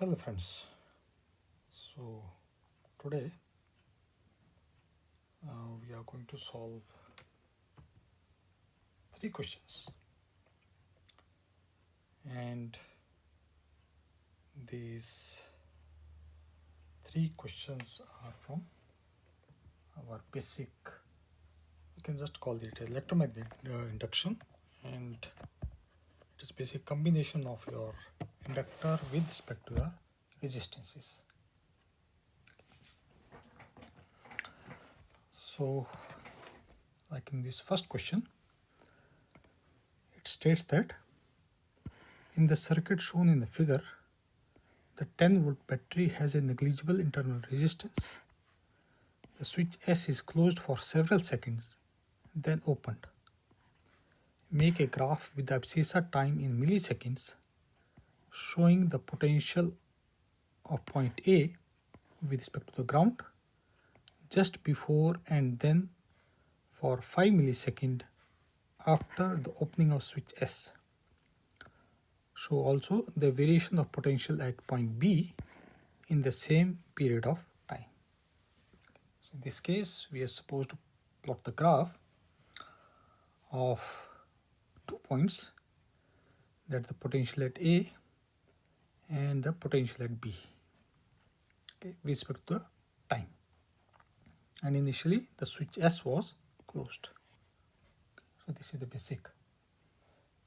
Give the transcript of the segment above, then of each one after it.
Hello friends. So today we are going to solve three questions, and these three questions are from our basic, you can just call it electromagnetic induction, and it is basic combination of your inductor with respect to your resistances. So like in this first question, it states that in the circuit shown in the figure, the 10-volt battery has a negligible internal resistance. The switch S is closed for several seconds, then opened. Make a graph with the abscissa time in milliseconds, showing the potential of point A with respect to the ground just before and then for 5 milliseconds after the opening of switch S. Show also the variation of potential at point B in the same period of time. So in this case, we are supposed to plot the graph of 2 points, that the potential at A and the potential at B, okay, with respect to the time. And initially the switch S was closed. So this is the basic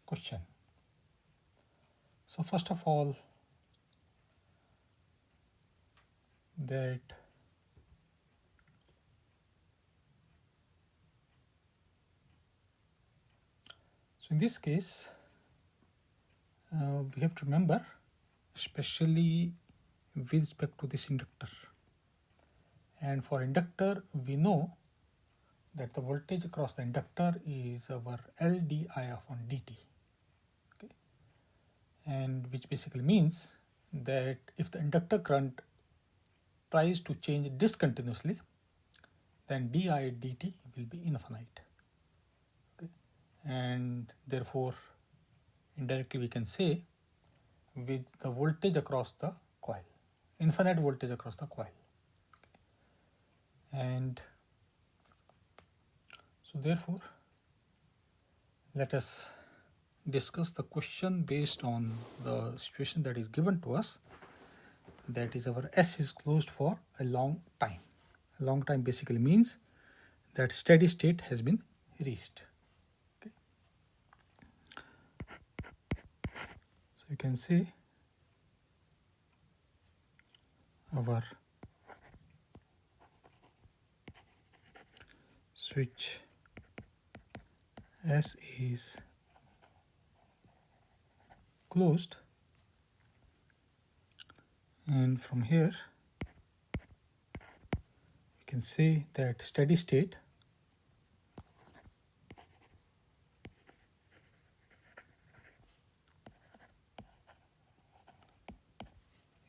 question. So first of all, that so in this case we have to remember, especially with respect to this inductor, and for inductor we know that the voltage across the inductor is our L di upon dt, okay, and which basically means that if the inductor current tries to change discontinuously, then di dt will be infinite, okay? And therefore indirectly we can say with the voltage across the coil, infinite voltage across the coil, okay? And so therefore let us discuss the question based on the situation that is given to us, that is our S is closed for a long time. A long time basically means that steady state has been reached, okay? So you can say our switch S is closed, and from here we can say that steady state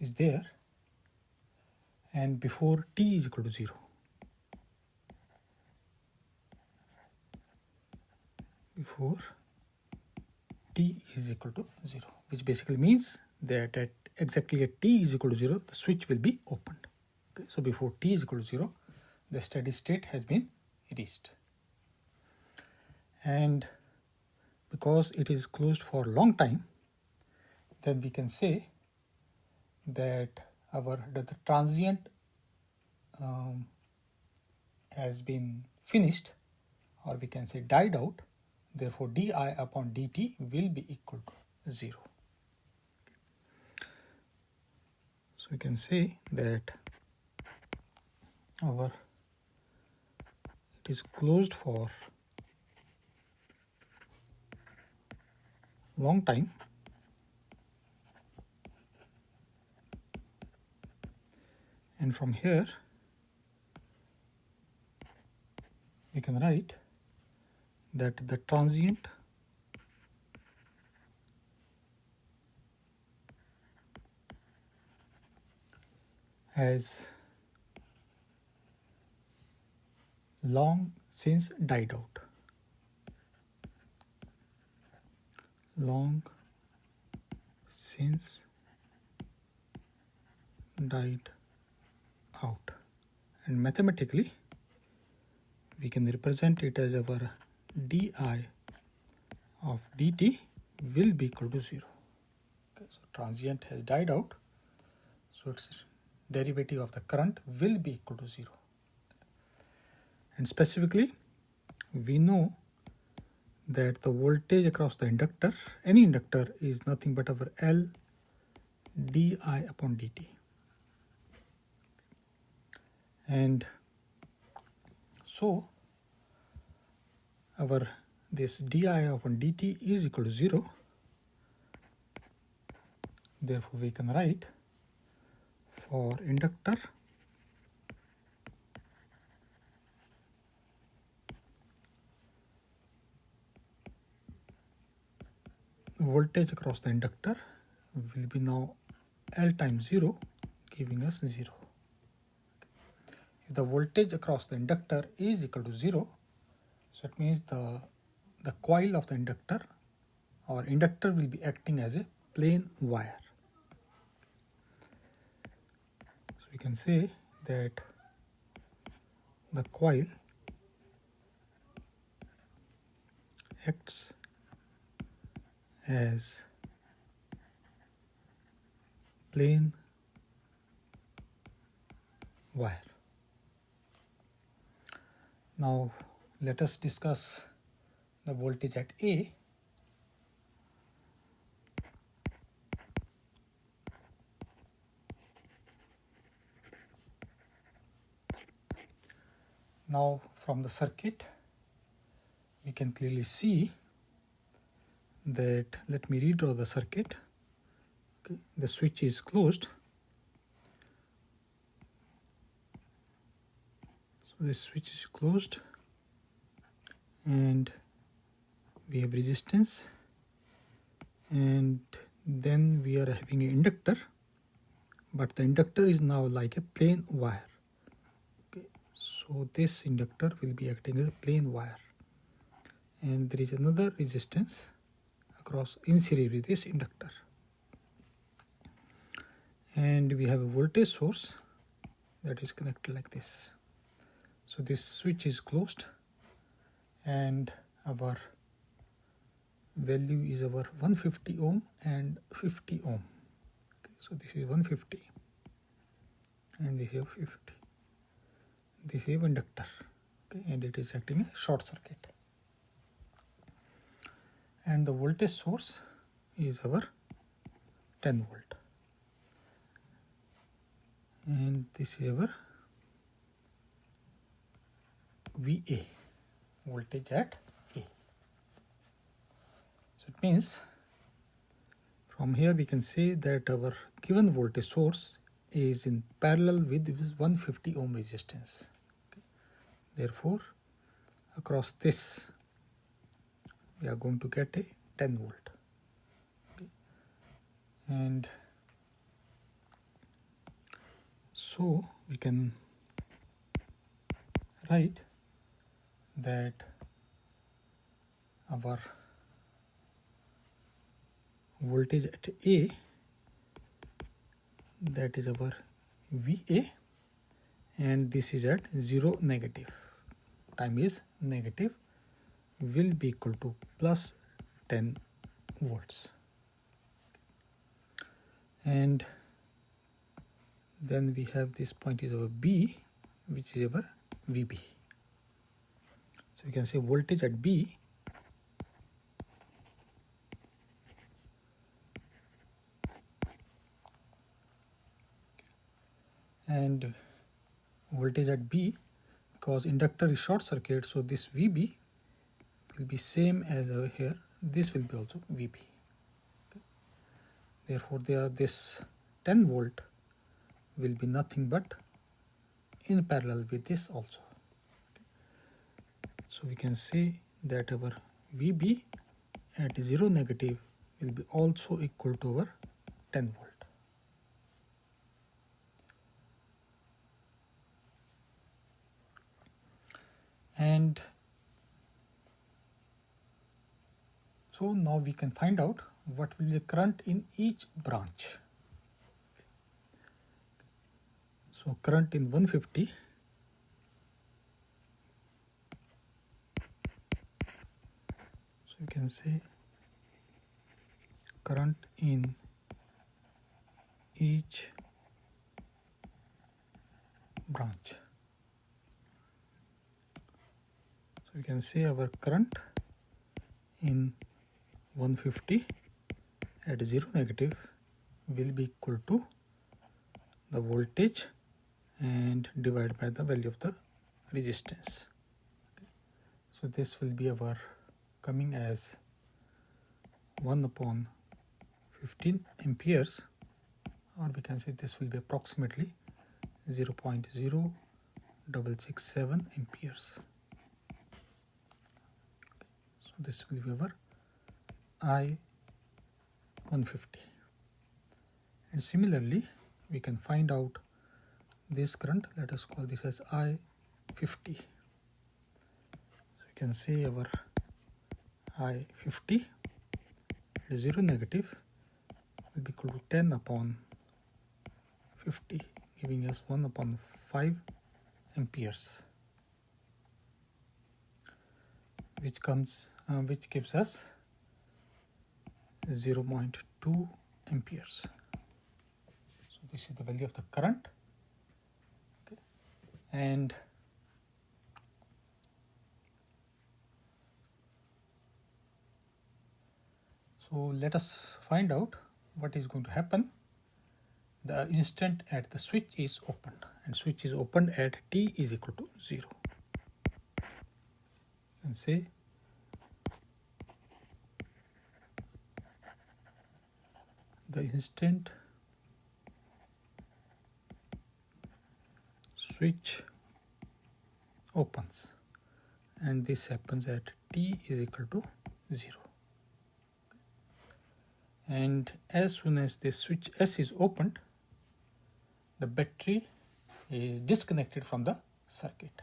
is there, and before t is equal to 0. Before t is equal to 0, which basically means that at exactly at t is equal to 0, the switch will be opened, okay? So before t is equal to 0, the steady state has been reached, and because it is closed for a long time, then we can say that the transient has been finished, or we can say died out. Therefore di upon dt will be equal to 0. So we can say that it is closed for long time, and from here we can write that the transient has long since died out. Long since died out, and mathematically we can represent it as our di of dt will be equal to 0. Okay, so transient has died out, so its derivative of the current will be equal to 0. And specifically, we know that the voltage across the inductor, any inductor, is nothing but our L di upon dt. And so our this di upon dt is equal to 0. Therefore, we can write for inductor voltage across the inductor will be now L times 0, giving us 0. If the voltage across the inductor is equal to 0, so it means the coil of the inductor or inductor will be acting as a plain wire. So we can say that the coil acts as plain wire. Now let us discuss the voltage at A. Now from the circuit we can clearly see that, let me redraw the circuit. Okay, the switch is closed. So this switch is closed and we have resistance, and then we are having an inductor, but the inductor is now like a plain wire. Okay, so this inductor will be acting as a plain wire, and there is another resistance across in series with this inductor, and we have a voltage source that is connected like this. So this switch is closed and our value is our 150 ohm and 50 ohm. Okay, so this is 150 and this is 50. This is inductor, okay, and it is acting a short circuit. And the voltage source is our 10 volt. And this is our VA, voltage at A. So it means from here we can say that our given voltage source is in parallel with this 150 ohm resistance. Okay. Therefore, across this we are going to get a 10 volt. Okay. And so we can write that our voltage at A, that is our VA, and this is at 0 negative, time is negative, will be equal to plus 10 volts. And then we have this point is our B, which is our VB. So we can say voltage at B and voltage at B, because inductor is short circuit, so this VB will be same as over here, this will be also VB. Okay. Therefore this 10 volt will be nothing but in parallel with this also. So we can say that our VB at 0 negative will be also equal to our 10 volt. And so now we can find out what will be the current in each branch. So current in 150 so you can say current in each branch. So you can say our current in 150 at 0 negative will be equal to the voltage and divided by the value of the resistance. So this will be our coming as 1 upon 15 amperes, or we can say this will be approximately 0.0667 amperes. So this will be our I-150. And similarly, we can find out this current. Let us call this as I-50. So we can say our I-50 at 0 negative will be equal to 10 upon 50, giving us 1 upon 5 amperes, which gives us 0.2 amperes. So this is the value of the current. Okay. And so let us find out what is going to happen the instant at the switch is opened, and switch is opened at t is equal to 0. You can say the instant switch opens, and this happens at t is equal to 0. And as soon as this switch S is opened, the battery is disconnected from the circuit.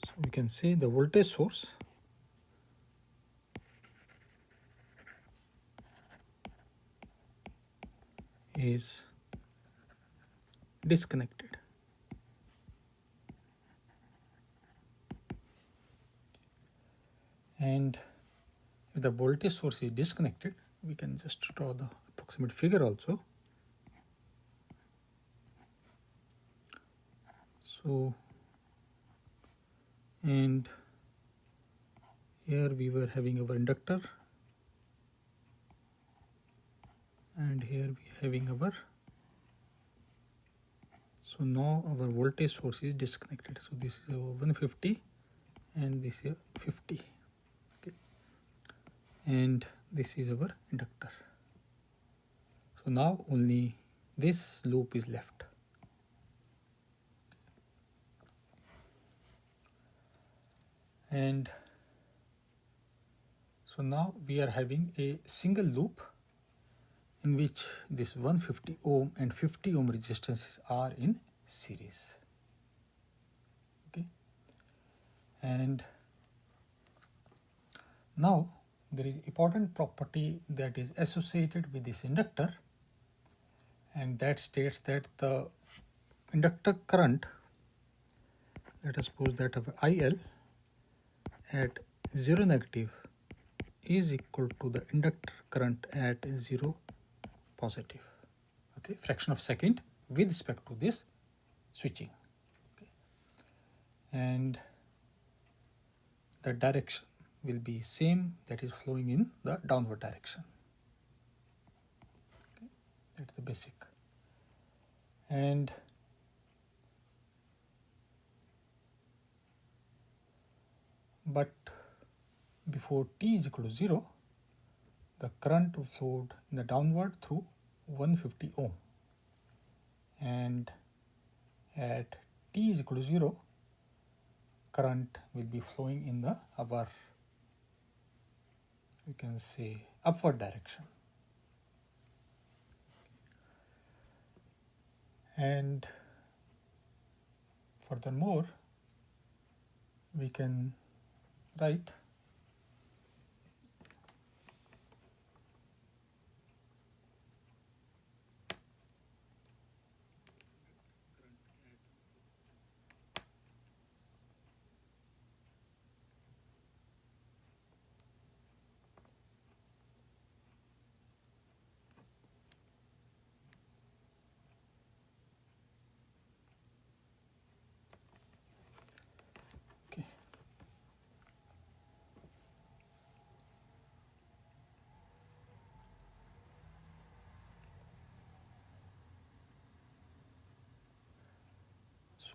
So we can say the voltage source is disconnected. And if the voltage source is disconnected, we can just draw the approximate figure also. So, and here we were having our inductor, and here we are having our, so now our voltage source is disconnected. So this is our 150 and this is 50. Okay. And this is our inductor. So now only this loop is left. And so now we are having a single loop in which this 150 ohm and 50 ohm resistances are in series. Okay. And now there is important property that is associated with this inductor, and that states that the inductor current, let us suppose that of IL at 0 negative is equal to the inductor current at 0 positive. Okay, fraction of second with respect to this switching. Okay. And the direction will be same, that is flowing in the downward direction. Okay. That's the basic. And but before t is equal to 0, the current flowed in the downward through 150 ohm, and at t is equal to 0, current will be flowing in the upper, you can say, upward direction. And furthermore, we can write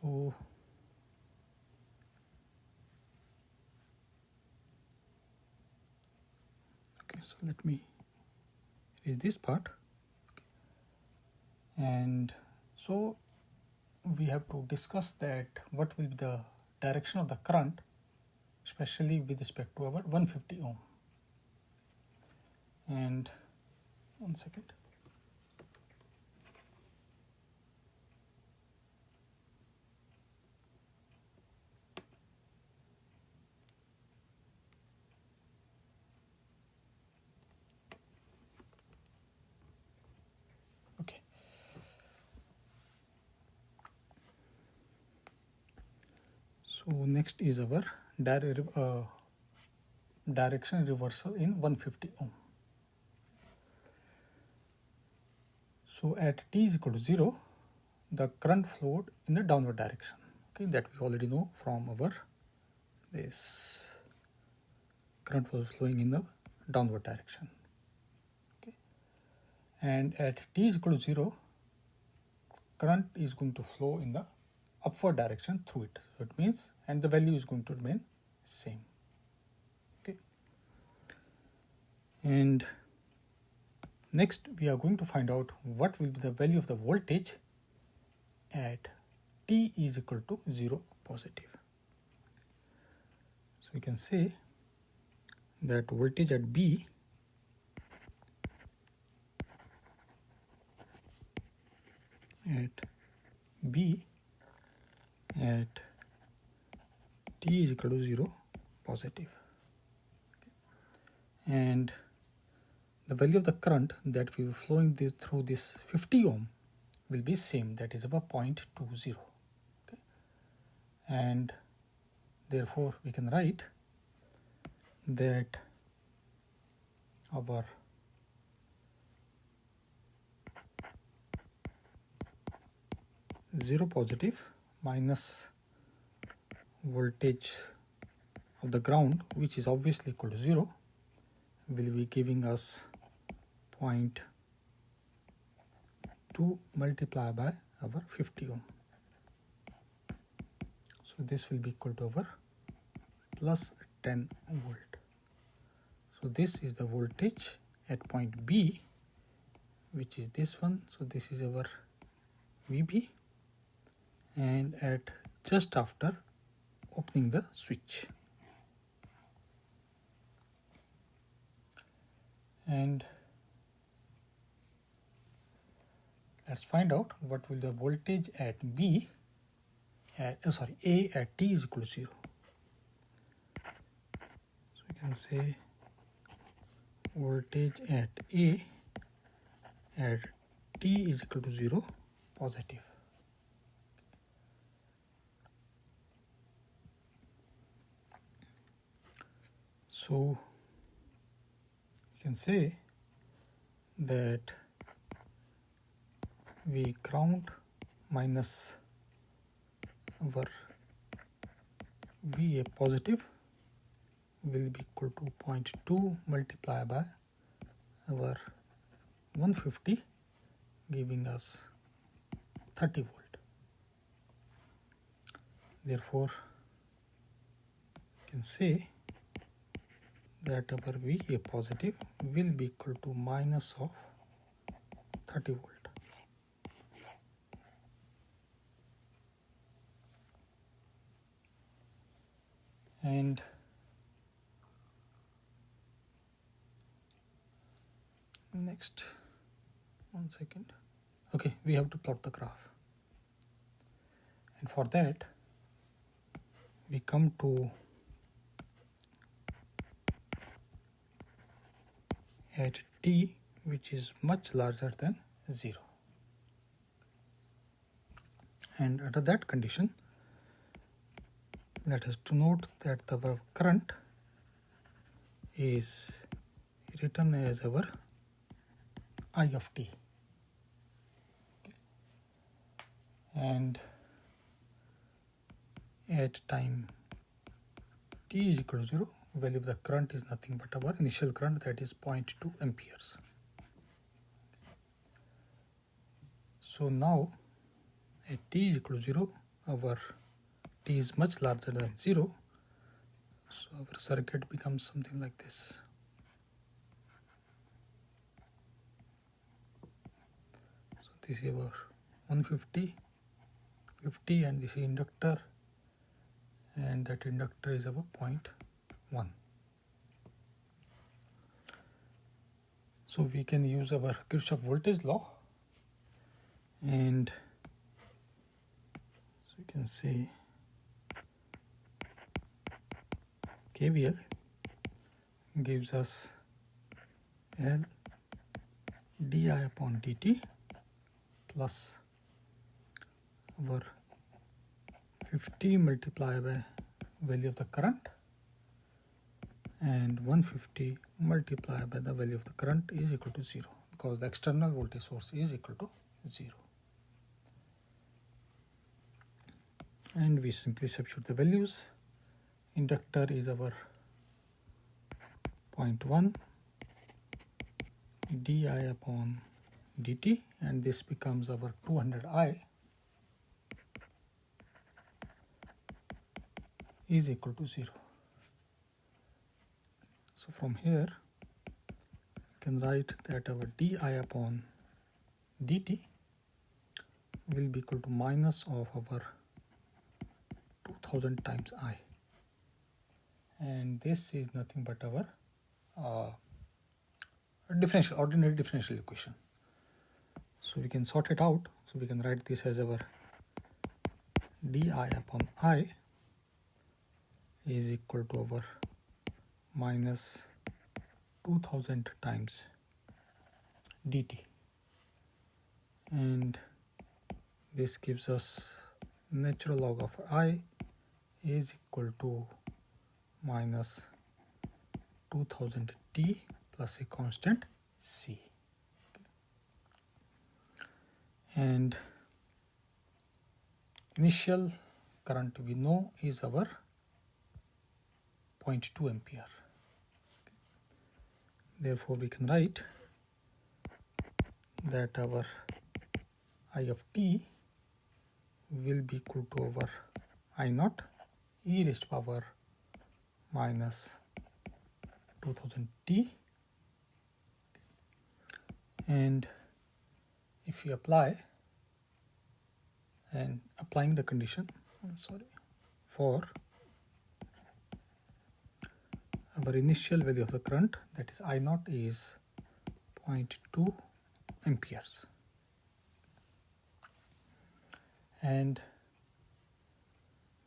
So okay, so let me erase this part. And so we have to discuss that what will be the direction of the current, especially with respect to our 150 ohm. And one second. Okay. So next is our direction reversal in 150 ohm. So at t is equal to 0, the current flowed in the downward direction. Okay, that we already know from our this current was flowing in the downward direction. Okay, and at t is equal to 0, current is going to flow in the upward direction through it. So it means, and the value is going to remain same. Okay, and next we are going to find out what will be the value of the voltage at t is equal to 0 positive. So we can say that voltage at B at t is equal to 0 positive. Okay. And the value of the current that will be flowing through this 50 ohm will be same, that is about 0.20. Okay. And therefore we can write that our zero positive minus voltage of the ground, which is obviously equal to 0, will be giving us 0.2 multiplied by our 50 ohm. So this will be equal to our plus 10 volt. So this is the voltage at point B, which is this one. So this is our VB, and at just after opening the switch. And let's find out what will the voltage at B at A at t is equal to 0. So we can say voltage at A at t is equal to 0 positive. So we can say that we ground minus our VA positive will be equal to 0.2 multiplied by our 150, giving us 30 volt. Therefore, we can say that our VA positive will be equal to minus of 30 volt. And next, one second. Okay, we have to plot the graph. And for that, we come to at t, which is much larger than 0. And under that condition, let us to note that the current is written as our I of t. And at time t is equal to 0, value of the current is nothing but our initial current, that is 0.2 amperes. So now at t is equal to 0, our t is much larger than 0, so our circuit becomes something like this. So this is our 150, 50, and this is inductor, and that inductor is our 0.1. So we can use our Kirchhoff voltage law, and so you can say KVL gives us L di upon dt plus our 50 multiplied by value of the current, and 150 multiplied by the value of the current is equal to 0, because the external voltage source is equal to 0. And we simply substitute the values. Inductor is our 0.1 di upon dt, and this becomes our 200I is equal to 0. So from here you can write that our di upon dt will be equal to minus of our 2000 times I, and this is nothing but our ordinary differential equation. So we can sort it out. So we can write this as our di upon I is equal to our minus 2000 times dt, and this gives us natural log of I is equal to minus 2000 t plus a constant c. And initial current we know is our 0.2 ampere. Therefore we can write that our I of t will be equal to our I naught e raised to power minus 2000 t, and if we applying the condition for our initial value of the current, that is I naught is 0.2 amperes, and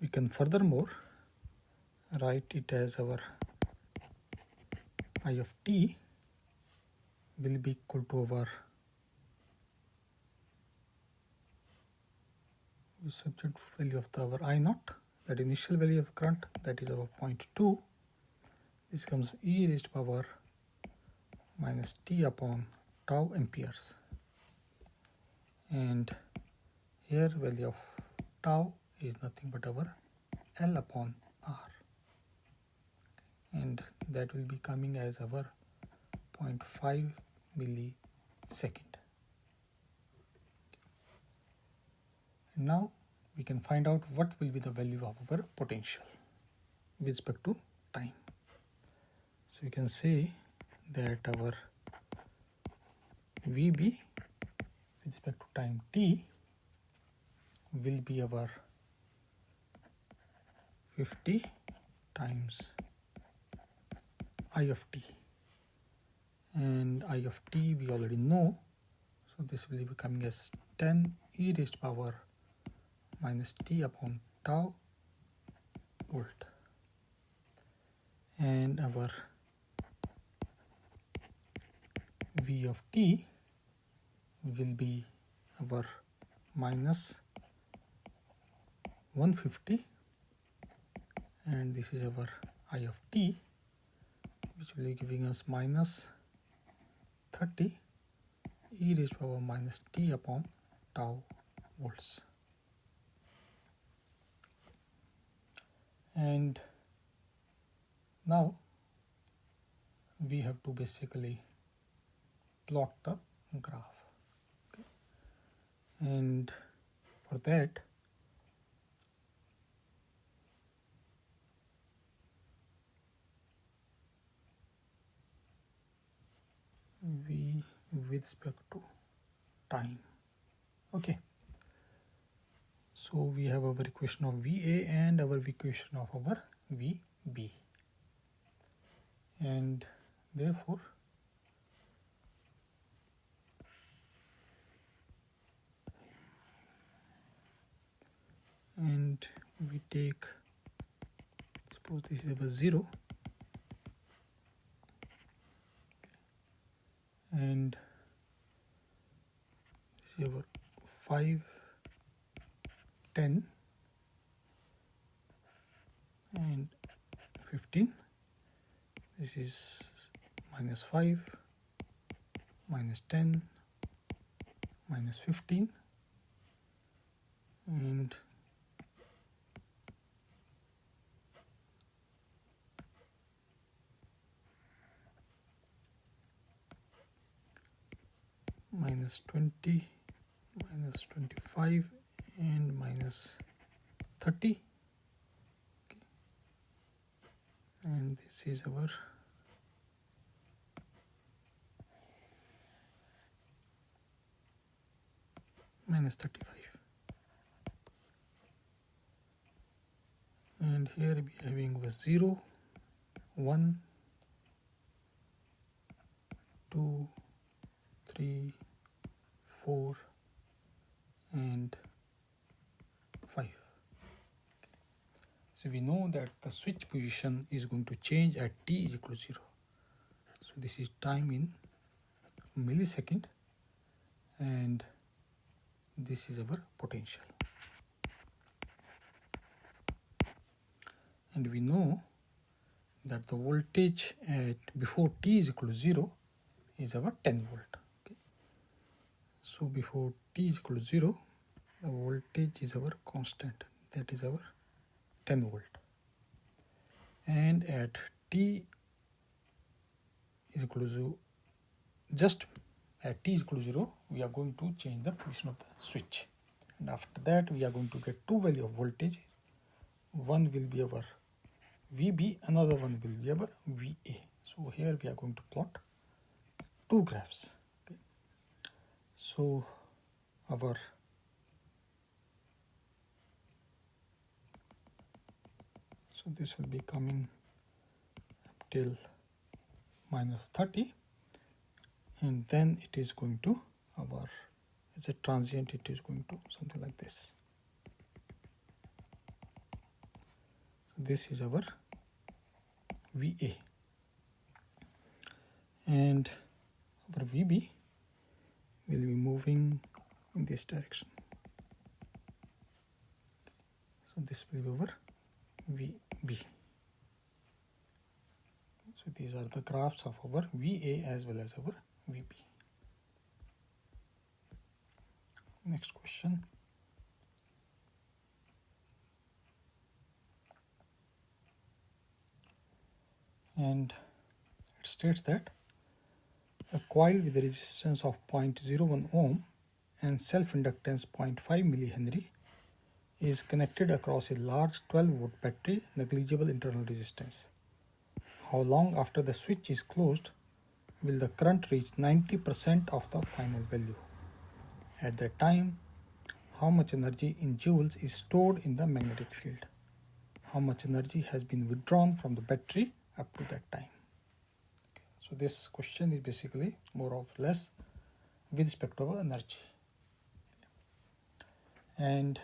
we can furthermore write it as our I of t will be equal to our, we substitute value of our I naught, that initial value of the current, that is our 0.2. This comes e raised to power minus t upon tau amperes, and here value of tau is nothing but our L upon R, and that will be coming as our 0.5 millisecond. Now we can find out what will be the value of our potential with respect to time. So we can say that our VB with respect to time t will be our 50 times I of t, and I of t we already know, so this will be coming as 10 e raised to power minus t upon tau volt, and our V of t will be our minus 150, and this is our I of t, which will be giving us minus 30 e raised to power minus t upon tau volts. And now we have to basically plot the graph, okay. And for that V with respect to time. Okay, so we have our equation of VA and our equation of our VB, and therefore and we take, suppose this is our 0 and this is our 5, 10 and 15. This is -5, -10, -15 and -20, -25 and -30. Okay. And this is our -35. And here we are having was 0, 1, 2, 3, 4 and 5. So we know that the switch position is going to change at t is equal to 0. So this is time in millisecond and this is our potential. And we know that the voltage at before t is equal to 0 is our 10 volt. Okay. So before t is equal to 0, the voltage is our constant, that is our 10 volt. And at t is equal to 0, just at t is equal to 0, we are going to change the position of the switch. And after that, we are going to get two values of voltage. One will be our VB, another one will be our VA. So here we are going to plot two graphs. Okay. So this will be coming up till -30, and then it is going to as a transient, it is going to something like this. So this is our VA, and our VB will be moving in this direction. So this will be our VB. So these are the graphs of our VA as well as our VB. Next question. And it states that a coil with a resistance of 0.01 ohm and self-inductance 0.5 millihenry is connected across a large 12-volt battery, negligible internal resistance. How long after the switch is closed will the current reach 90% of the final value? At that time, how much energy in joules is stored in the magnetic field? How much energy has been withdrawn from the battery up to that time? Okay. So this question is basically more or less with respect to energy. And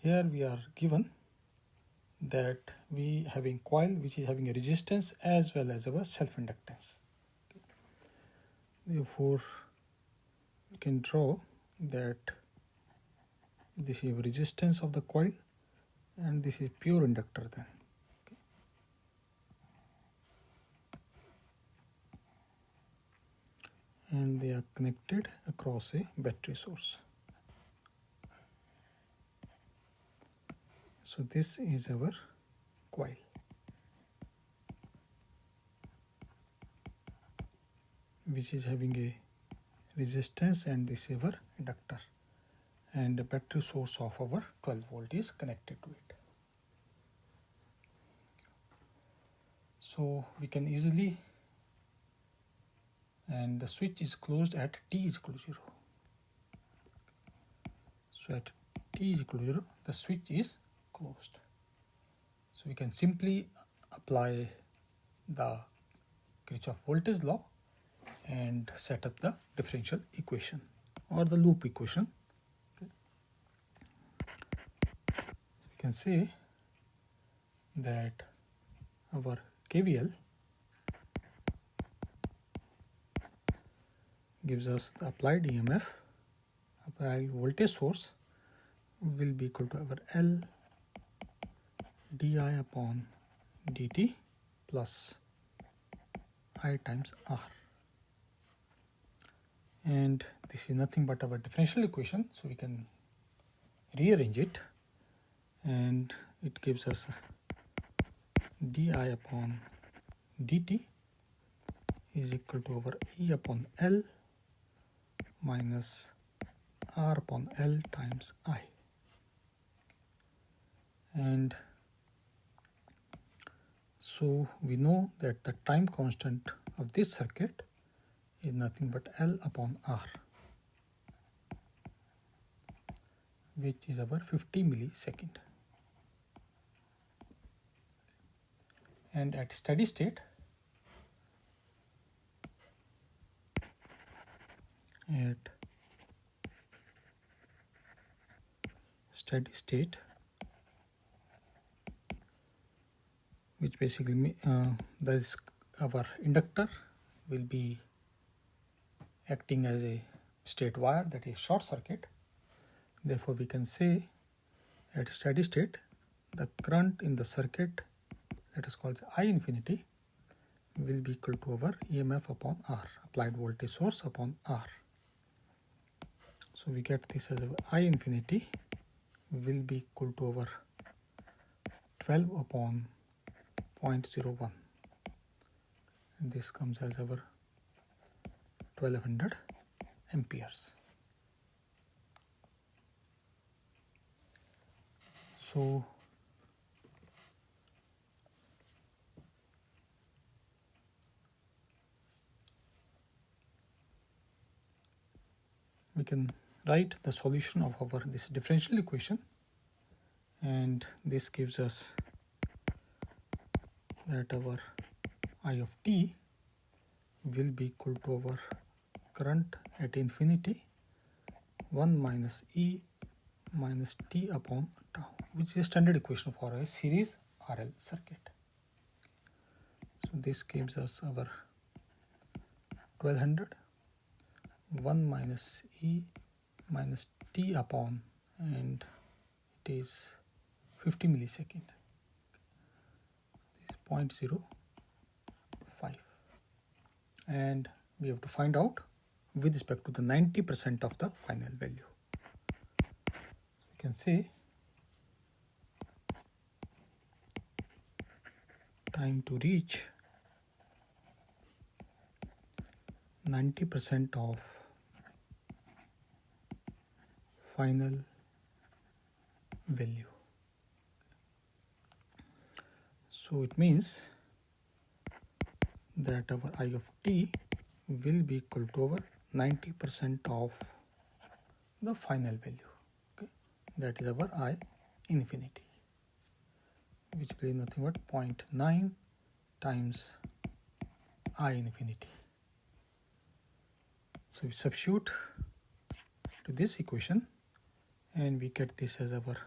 here we are given that we having coil which is having a resistance as well as our self-inductance. Okay. Therefore, we can draw that this is resistance of the coil and this is pure inductor then. Okay. And they are connected across a battery source. So this is our coil. Which is having a resistance, and this is our inductor. And the battery source of our 12 volt is connected to it. So we can easily and the switch is closed at t is equal to 0. So at t is equal to 0, the switch is closed. So we can simply apply the Kirchhoff voltage law and set up the differential equation or the loop equation. Okay. So we can say that our KVL gives us the applied EMF, applied voltage source will be equal to our L di upon dt plus I times R. And this is nothing but our differential equation, so we can rearrange it, and it gives us di upon dt is equal to over E upon L minus R upon L times I. And so we know that the time constant of this circuit is nothing but L upon R, which is our 50 millisecond. And at steady state, which basically that is our inductor will be acting as a straight wire, that is short circuit. Therefore we can say at steady state the current in the circuit, that is called I infinity, will be equal to our EMF upon R, applied voltage source upon R. So we get this as I infinity will be equal to our 12 upon 0.01, and this comes as our 1200 amperes. So we can write the solution of our this differential equation, and this gives us that our I of t will be equal to our current at infinity 1 minus E minus t upon tau, which is a standard equation for a series RL circuit. So this gives us our 1200 1 minus E minus t upon, and it is 50 millisecond. This is 0.05, and we have to find out with respect to the 90% of the final value. So we can say time to reach 90% of final value. So it means that our I of t will be equal to over 90% of the final value. Okay, that is our I infinity, which will be nothing but 0.9 times I infinity. So we substitute to this equation, and we get this as our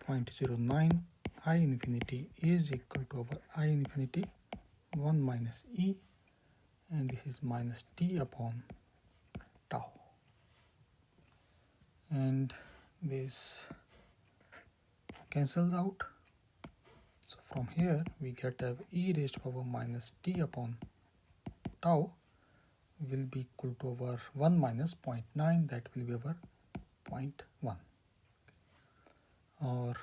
0.09 I infinity is equal to our I infinity 1 minus E, and this is minus t upon tau, and this cancels out. So from here we get a e raised to power minus t upon tau will be equal to our 1 minus 0.9, that will be our 0.1, or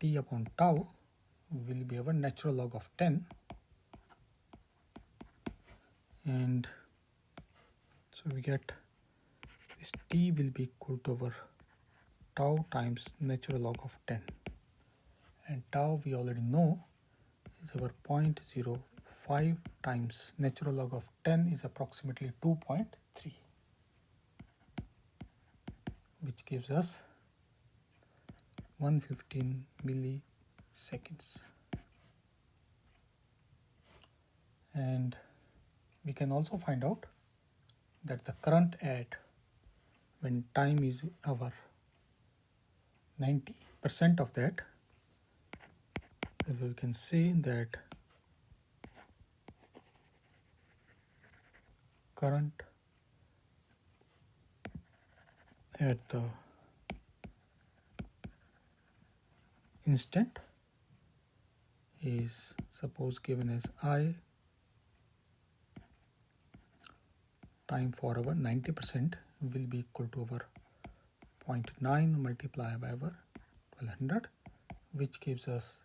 t upon tau will be our natural log of 10, and so we get this t will be equal to our tau times natural log of 10, and tau we already know is our 0.05 5 times natural log of 10 is approximately 2.3, which gives us 115 milliseconds. And we can also find out that the current at when time is our 90% of that, we can say that current at the instant is suppose given as I time for our 90% will be equal to our 0.9 multiplied by our 1200, which gives us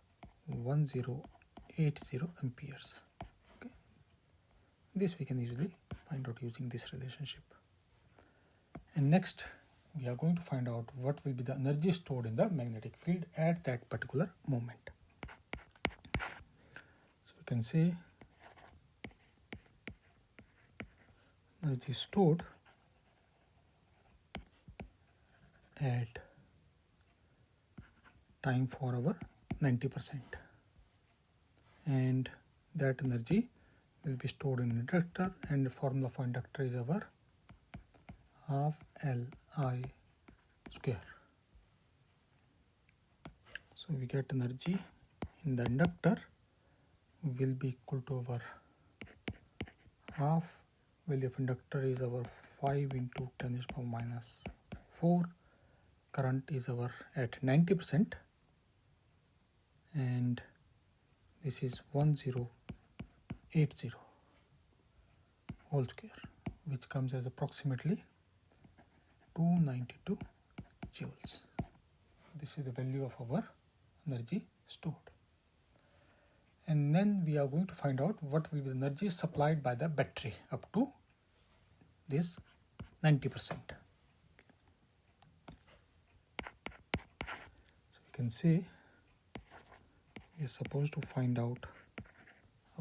1080 amperes. Okay. This we can easily find out using this relationship. And next we are going to find out what will be the energy stored in the magnetic field at that particular moment. So we can say energy stored at time for our 90%, and that energy will be stored in inductor, and the formula for inductor is our half Li square. So we get energy in the inductor will be equal to our half value of inductor is our 5 into 10 to the power minus 4. Current is our at 90%, and this is 1080 whole square, which comes as approximately 292 joules. This is the value of our energy stored. And then we are going to find out what will be the energy supplied by the battery up to this 90%. So we can say we are supposed to find out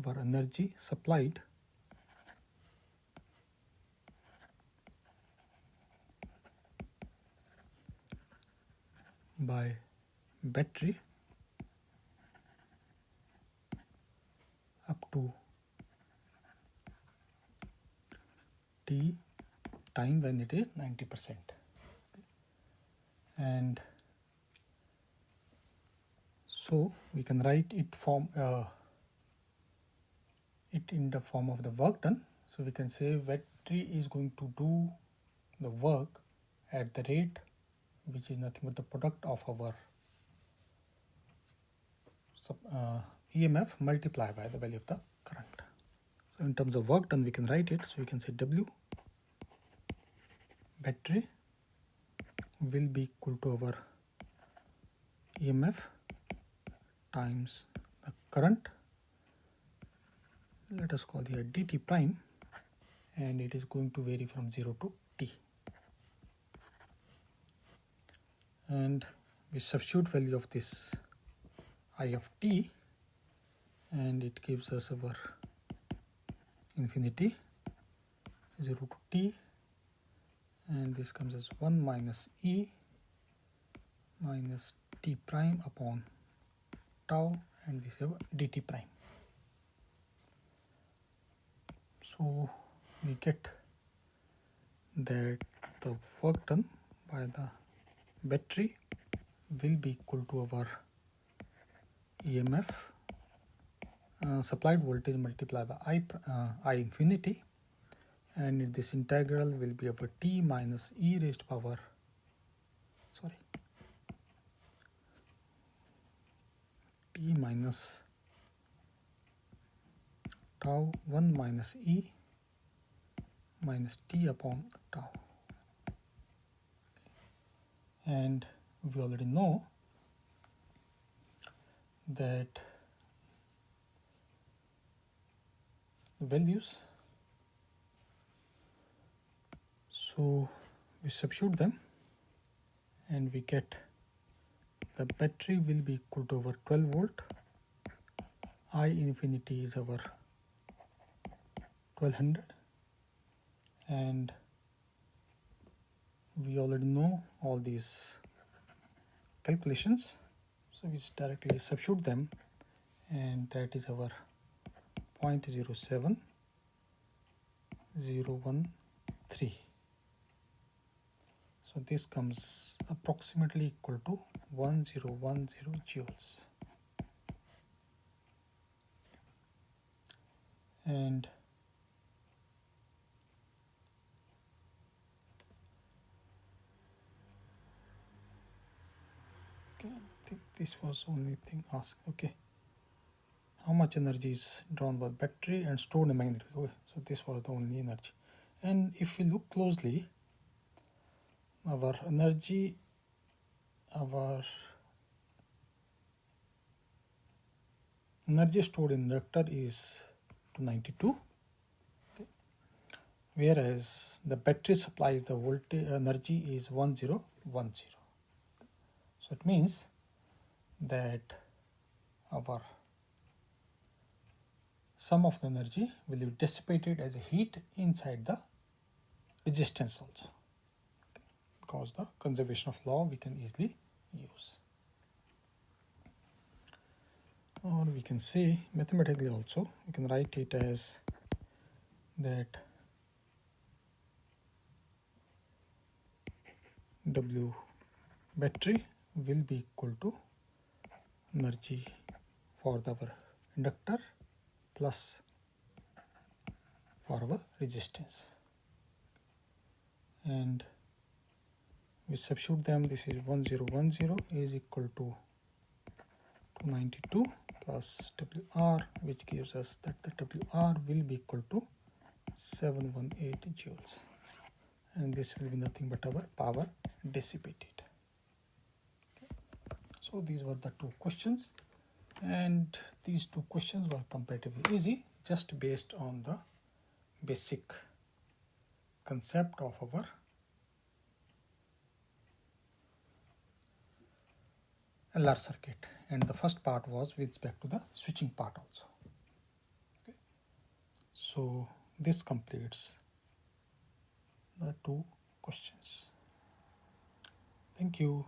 our energy supplied by battery up to T time when it is 90%. And so we can write it in the form of the work done. So we can say battery is going to do the work at the rate which is nothing but the product of our EMF multiplied by the value of the current. So in terms of work done we can write it. So we can say W battery will be equal to our EMF times the current, let us call here dt prime, and it is going to vary from 0 to t. And we substitute value of this I of t, and it gives us our infinity 0 to t, and this comes as 1 minus e minus t prime upon tau, and this is our dt prime. So we get that the work done by the battery will be equal to our EMF supplied voltage multiplied by I infinity, and this integral will be our t minus e raised to power t minus tau 1 minus e minus t upon tau. And we already know that the values, so we substitute them and we get the battery will be equal to our 12 volt, I infinity is our 1200, and we already know all these calculations, so we directly substitute them, and that is our 0.07013. So this comes approximately equal to 1010 joules. And okay, I think this was only thing asked. Okay, how much energy is drawn by the battery and stored in magnetic field? Okay, so this was the only energy. And if we look closely, our energy, stored in inductor is 292, okay, whereas the battery supplies the voltage energy is 1010. So it means that our sum of the energy will be dissipated as a heat inside the resistance also, okay, because the conservation of law we can easily use. Or we can say mathematically also, we can write it as that W battery will be equal to energy for our inductor plus for our resistance, and we substitute them. This is 1010 is equal to 292 plus WR, which gives us that the WR will be equal to 718 joules, and this will be nothing but our power dissipated. Okay. So these were the two questions, and these two questions were comparatively easy, just based on the basic concept of our LR circuit, and the first part was with respect to the switching part also. Okay. So this completes the two questions. Thank you.